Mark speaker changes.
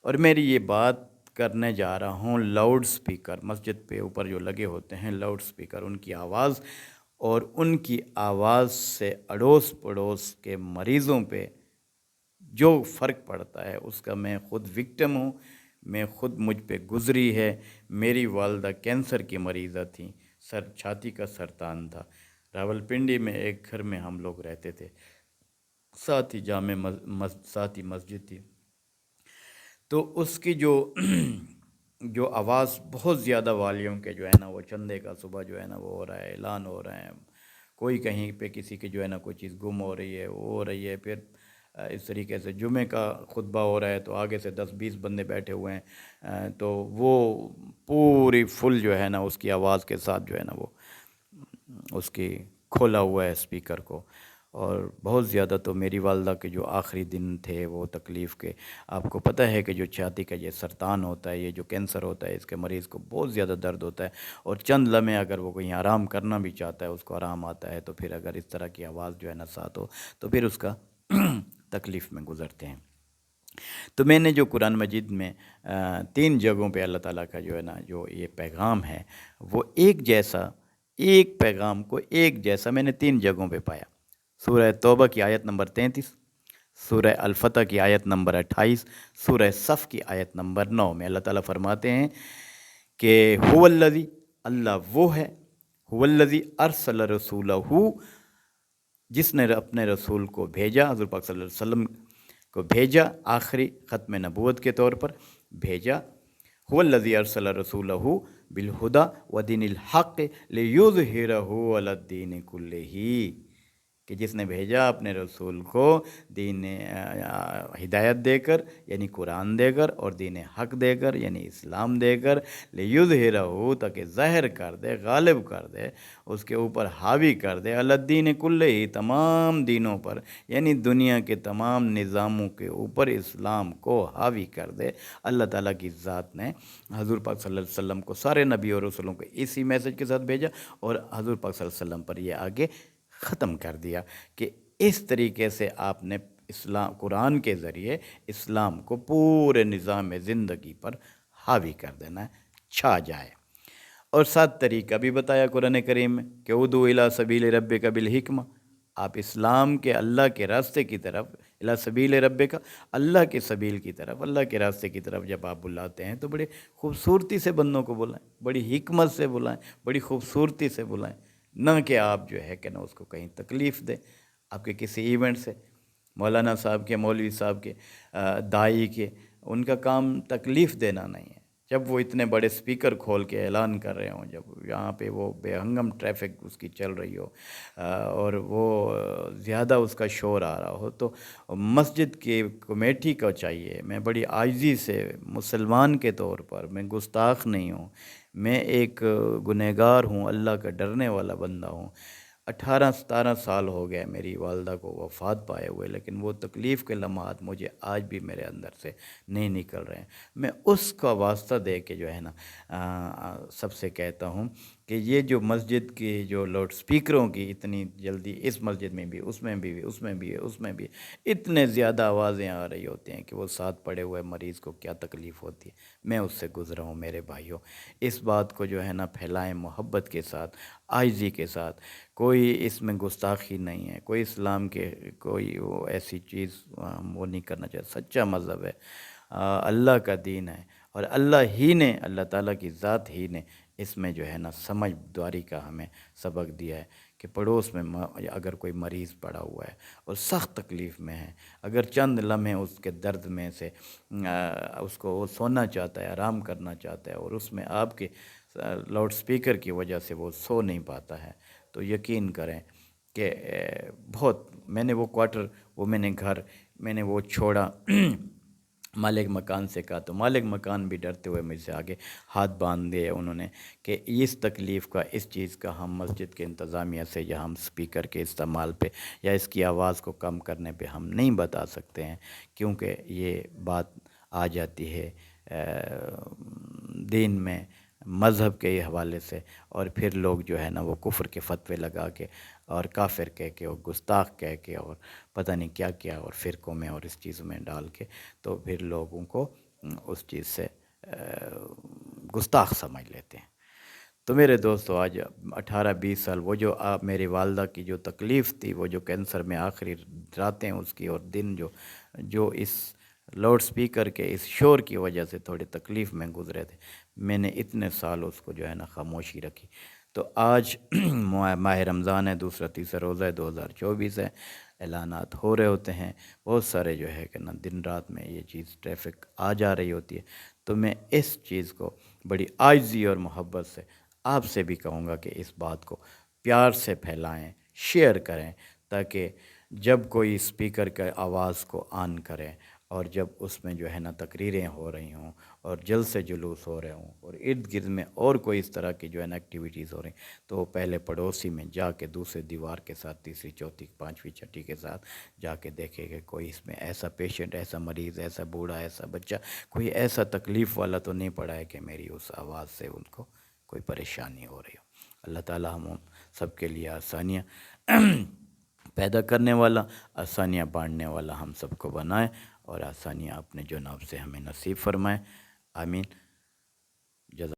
Speaker 1: اور میری یہ بات کرنے جا رہا ہوں لاؤڈ سپیکر، مسجد پہ اوپر جو لگے ہوتے ہیں لاؤڈ سپیکر، ان کی آواز اور ان کی آواز سے اڑوس پڑوس کے مریضوں پہ جو فرق پڑتا ہے اس کا میں خود وکٹم ہوں، مجھ پہ گزری ہے۔ میری والدہ کینسر کی مریضہ تھیں، چھاتی کا سرطان تھا۔ راولپنڈی میں ایک گھر میں ہم لوگ رہتے تھے، ساتھ ہی ساتھ ہی مسجد تھی۔ تو اس کی جو آواز بہت زیادہ والیوم کے جو ہے نا وہ چندے کا صبح جو ہے نا وہ ہو رہا ہے، اعلان ہو رہے ہیں، کوئی کہیں پہ کسی کی جو ہے نا کوئی چیز گم ہو رہی ہے، وہ ہو رہی ہے۔ پھر اس طریقے سے جمعے کا خطبہ ہو رہا ہے تو آگے سے 10-20 بندے بیٹھے ہوئے ہیں، تو وہ پوری فل جو ہے نا اس کی آواز کے ساتھ جو ہے نا وہ اس کی کھولا ہوا ہے اسپیکر کو۔ اور بہت زیادہ تو میری والدہ کے جو آخری دن تھے وہ تکلیف کے، آپ کو پتہ ہے کہ جو چھاتی کا یہ سرطان ہوتا ہے، یہ جو کینسر ہوتا ہے، اس کے مریض کو بہت زیادہ درد ہوتا ہے، اور چند لمحے اگر وہ کہیں آرام کرنا بھی چاہتا ہے اس کو آرام آتا ہے، تو پھر اگر اس طرح کی آواز جو ہے نا ساتھ ہو تو پھر اس کا تکلیف میں گزرتے ہیں۔ تو میں نے جو قرآن مجید میں 3 جگہوں پہ اللہ تعالیٰ کا جو ہے نا جو یہ پیغام ہے وہ ایک پیغام کو ایک جیسا میں نے 3 جگہوں پہ پایا۔ سورہ توبہ کی آیت نمبر 33، سورہ الفتح کی آیت نمبر 28، سورہ صف کی آیت نمبر 9 میں اللہ تعالیٰ فرماتے ہیں کہ هو الذی، اللہ وہ ہے، هو الذی ارسل رسولہ، جس نے اپنے رسول کو بھیجا، حضور پاک صلی اللہ علیہ وسلم کو بھیجا، آخری ختم نبوت کے طور پر بھیجا۔ هو الذی ارسل رسولہ بالہدی ودین الحق لیظہرہ علی الدین کلہ، کہ جس نے بھیجا اپنے رسول کو دین ہدایت دے کر یعنی قرآن دے کر، اور دین حق دے کر یعنی اسلام دے کر، لیظہرہ تاکہ ظاہر کر دے، غالب کر دے، اس کے اوپر حاوی کر دے، علی الدین کلہ، تمام دینوں پر، یعنی دنیا کے تمام نظاموں کے اوپر اسلام کو حاوی کر دے۔ اللہ تعالیٰ کی ذات نے حضور پاک صلی اللہ علیہ وسلم کو سارے نبی اور رسولوں کو اسی میسج کے ساتھ بھیجا، اور حضور پاک صلی اللہ علیہ وسلم پر یہ آگے ختم کر دیا کہ اس طریقے سے آپ نے قرآن کے ذریعے اسلام کو پورے نظام زندگی پر حاوی کر دینا ہے، چھا جائے۔ اور 7 طریقہ بھی بتایا قرآن کریم میں کہ ادعو الی سبیل ربک بالحکمہ، آپ اسلام کے اللہ کے راستے کی طرف، الی سبیل ربک، اللہ کے سبیل کی طرف، اللہ کے راستے کی طرف جب آپ بلاتے ہیں تو بڑی خوبصورتی سے بندوں کو بلائیں، بڑی حکمت سے بلائیں، بڑی خوبصورتی سے بلائیں، نہ کہ آپ جو ہے کہ نہ اس کو کہیں تکلیف دیں۔ آپ کے کسی ایونٹ سے، مولانا صاحب کے، مولوی صاحب کے، دائی کے، ان کا کام تکلیف دینا نہیں ہے۔ جب وہ اتنے بڑے سپیکر کھول کے اعلان کر رہے ہوں، جب یہاں پہ وہ بے ہنگم ٹریفک اس کی چل رہی ہو، اور وہ زیادہ اس کا شور آ رہا ہو، تو مسجد کی کمیٹی کو چاہیے، میں بڑی عاجزی سے مسلمان کے طور پر، میں گستاخ نہیں ہوں، میں ایک گنہگار ہوں، اللہ کا ڈرنے والا بندہ ہوں۔ 18-17 سال ہو گئے میری والدہ کو وفات پائے ہوئے، لیکن وہ تکلیف کے لمحات مجھے آج بھی میرے اندر سے نہیں نکل رہے ہیں۔ میں اس کا واسطہ دے کے جو ہے نا سب سے کہتا ہوں کہ یہ جو مسجد کی جو لاؤڈ سپیکروں کی اتنی جلدی، اس مسجد میں بھی، اس میں بھی، اس میں بھی، اس میں بھی اتنے زیادہ آوازیں آ رہی ہوتی ہیں کہ وہ ساتھ پڑے ہوئے مریض کو کیا تکلیف ہوتی ہے۔ میں اس سے گزرا ہوں میرے بھائیوں، اس بات کو جو ہے نا پھیلائیں محبت کے ساتھ، عاجزی کے ساتھ، کوئی اس میں گستاخی نہیں ہے، کوئی اسلام کے کوئی وہ ایسی چیز وہ نہیں کرنا چاہتا۔ سچا مذہب ہے، اللہ کا دین ہے، اور اللہ ہی نے، اللہ تعالیٰ کی ذات ہی نے اس میں جو ہے نا سمجھداری کا ہمیں سبق دیا ہے کہ پڑوس میں اگر کوئی مریض پڑا ہوا ہے اور سخت تکلیف میں ہے، اگر چند لمحے اس کے درد میں سے اس کو وہ سونا چاہتا ہے، آرام کرنا چاہتا ہے، اور اس میں آپ کے لاؤڈ سپیکر کی وجہ سے وہ سو نہیں پاتا ہے، تو یقین کریں کہ بہت، میں نے وہ کوارٹر، وہ میں نے گھر، میں نے وہ چھوڑا، مالک مکان سے کہا، تو مالک مکان بھی ڈرتے ہوئے مجھ سے آگے ہاتھ باندھ دیے انہوں نے کہ اس تکلیف کا، اس چیز کا ہم مسجد کے انتظامیہ سے یا ہم سپیکر کے استعمال پہ یا اس کی آواز کو کم کرنے پہ ہم نہیں بتا سکتے ہیں، کیونکہ یہ بات آ جاتی ہے دین میں مذہب کے حوالے سے، اور پھر لوگ جو ہے نا وہ کفر کے فتوے لگا کے اور کافر کہہ کے اور گستاخ کہہ کے اور پتہ نہیں کیا کیا اور فرقوں میں اور اس چیزوں میں ڈال کے، تو پھر لوگوں کو اس چیز سے گستاخ سمجھ لیتے ہیں۔ تو میرے دوستو، آج 18-20 سال وہ جو میری والدہ کی جو تکلیف تھی، وہ جو کینسر میں آخری راتیں اس کی اور دن جو اس لاؤڈ سپیکر کے اس شور کی وجہ سے تھوڑی تکلیف میں گزرے تھے، میں نے اتنے سال اس کو جو ہے نا خاموشی رکھی۔ تو آج ماہ رمضان ہے، دوسرا تیسرا روزہ ہے، 2024 ہے، اعلانات ہو رہے ہوتے ہیں، بہت سارے جو ہے کہ نا دن رات میں یہ چیز ٹریفک آ جا رہی ہوتی ہے۔ تو میں اس چیز کو بڑی عاجزی اور محبت سے آپ سے بھی کہوں گا کہ اس بات کو پیار سے پھیلائیں، شیئر کریں، تاکہ جب کوئی اسپیکر کے آواز کو آن کریں اور جب اس میں جو ہے نا تقریریں ہو رہی ہوں اور جلسے جلوس ہو رہے ہوں اور ارد گرد میں اور کوئی اس طرح کی جو ہے نا ایکٹیویٹیز ہو رہی ہیں، تو وہ پہلے پڑوسی میں جا کے دوسرے دیوار کے ساتھ، تیسری چوتھی پانچویں چھٹی کے ساتھ جا کے دیکھے کہ کوئی اس میں ایسا پیشنٹ، ایسا مریض، ایسا بوڑھا، ایسا بچہ، کوئی ایسا تکلیف والا تو نہیں پڑا ہے کہ میری اس آواز سے ان کو کوئی پریشانی ہو رہی ہو۔ اللہ تعالی ہم سب کے لیے آسانیاں پیدا کرنے والا، آسانیاں بانٹنے والا ہم سب کو بنائے اور آسانیاں اپنے جناب سے ہمیں نصیب فرمائے۔ آمین۔ جزاک